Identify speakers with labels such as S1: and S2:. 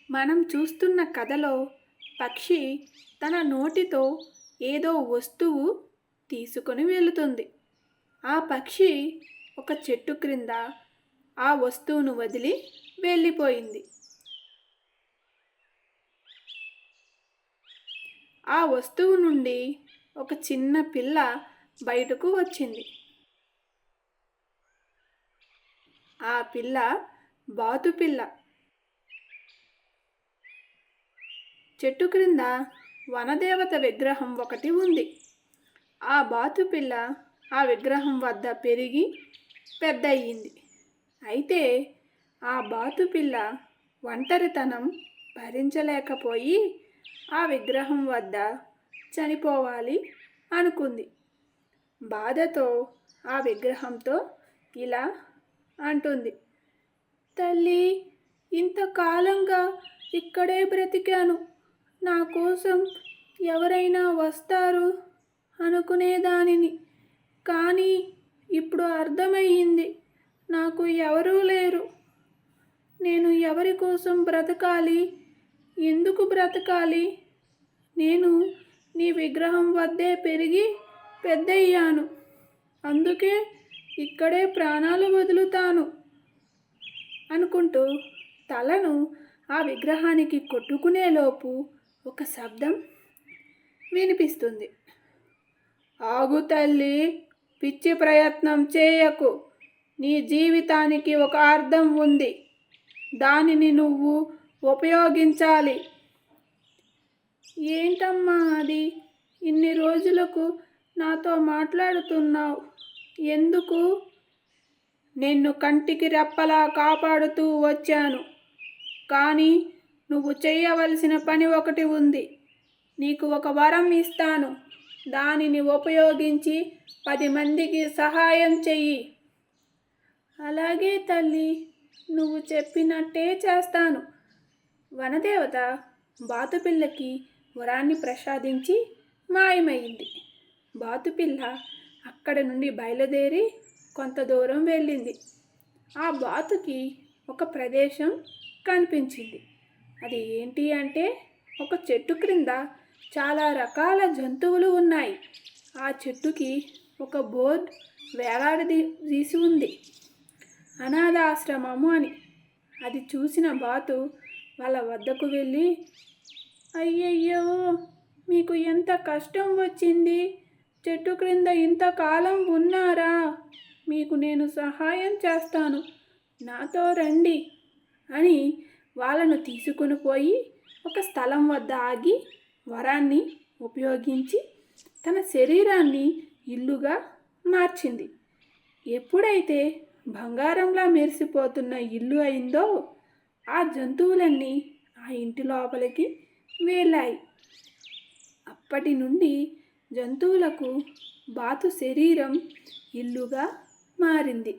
S1: మనం చూస్తున్న కథలో పక్షి తన నోటితో ఏదో వస్తువు తీసుకొని వెళుతుంది. ఆ పక్షి ఒక చెట్టు క్రింద ఆ వస్తువును వదిలి వెళ్ళిపోయింది. ఆ వస్తువు నుండి ఒక చిన్న పిల్ల బయటకు వచ్చింది. ఆ పిల్ల బాతుపిల్ల. చెట్టు క్రింద వనదేవత విగ్రహం ఒకటి ఉంది. ఆ బాతుపిల్ల ఆ విగ్రహం వద్ద పెరిగి పెద్దయ్యింది. అయితే ఆ బాతుపిల్ల ఒంటరితనం భరించలేకపోయి ఆ విగ్రహం వద్ద చనిపోవాలి అనుకుంది. బాధతో ఆ విగ్రహంతో ఇలా అంటుంది, తల్లి, ఇంతకాలంగా ఇక్కడే బ్రతికాను. నా కోసం ఎవరైనా వస్తారు అనుకునేదానిని. కానీ ఇప్పుడు అర్థమయ్యింది, నాకు ఎవరూ లేరు. నేను ఎవరి కోసం బ్రతకాలి? ఎందుకు బ్రతకాలి? నేను నీ విగ్రహం వద్దే పెరిగి పెద్దయ్యాను. అందుకే ఇక్కడే ప్రాణాలు వదులుతాను అనుకుంటూ తలను ఆ విగ్రహానికి కొట్టుకునేలోపు ఒక శబ్దం వినిపిస్తుంది. ఆగు తల్లి, పిచ్చి ప్రయత్నం చేయకు. నీ జీవితానికి ఒక అర్థం ఉంది. దానిని నువ్వు ఉపయోగించాలి. ఏంటమ్మా అది? ఇన్ని రోజులకు నాతో మాట్లాడుతున్నావు. ఎందుకు? నిన్ను కంటికి రెప్పలా కాపాడుతూ వచ్చాను. కానీ నువ్వు చేయవలసిన పని ఒకటి ఉంది. నీకు ఒక వరం ఇస్తాను. దానిని ఉపయోగించి 10 మందికి సహాయం చెయ్యి. అలాగే తల్లి, నువ్వు చెప్పినట్టే చేస్తాను. వనదేవత బాతుపిల్లకి వరాన్ని ప్రసాదించి మాయమైంది. బాతుపిల్ల అక్కడ నుండి బయలుదేరి కొంత దూరం వెళ్ళింది. ఆ బాతుకి ఒక ప్రదేశం కనిపించింది. అది ఏంటి అంటే, ఒక చెట్టు క్రింద చాలా రకాల జంతువులు ఉన్నాయి. ఆ చెట్టుకి ఒక బోర్డు వేలాడదీసి ఉంది, అనాథాశ్రమము అని. అది చూసిన బాతు వాళ్ళ వద్దకు వెళ్ళి, అయ్యయ్యో, మీకు ఎంత కష్టం వచ్చింది? చెట్టు క్రింద ఇంతకాలం ఉన్నారా? మీకు నేను సహాయం చేస్తాను, నాతో రండి అని వాళ్ళను తీసుకుని పోయి ఒక స్థలం వద్ద ఆగి వరాన్ని ఉపయోగించి తన శరీరాన్ని ఇల్లుగా మార్చింది. ఎప్పుడైతే బంగారంలా మెరిసిపోతున్న ఇల్లు అయిందో, ఆ జంతువులన్నీ ఆ ఇంటి లోపలికి వెళ్ళాయి. అప్పటి నుండి జంతువులకు బాతు శరీరం ఇల్లుగా మారింది.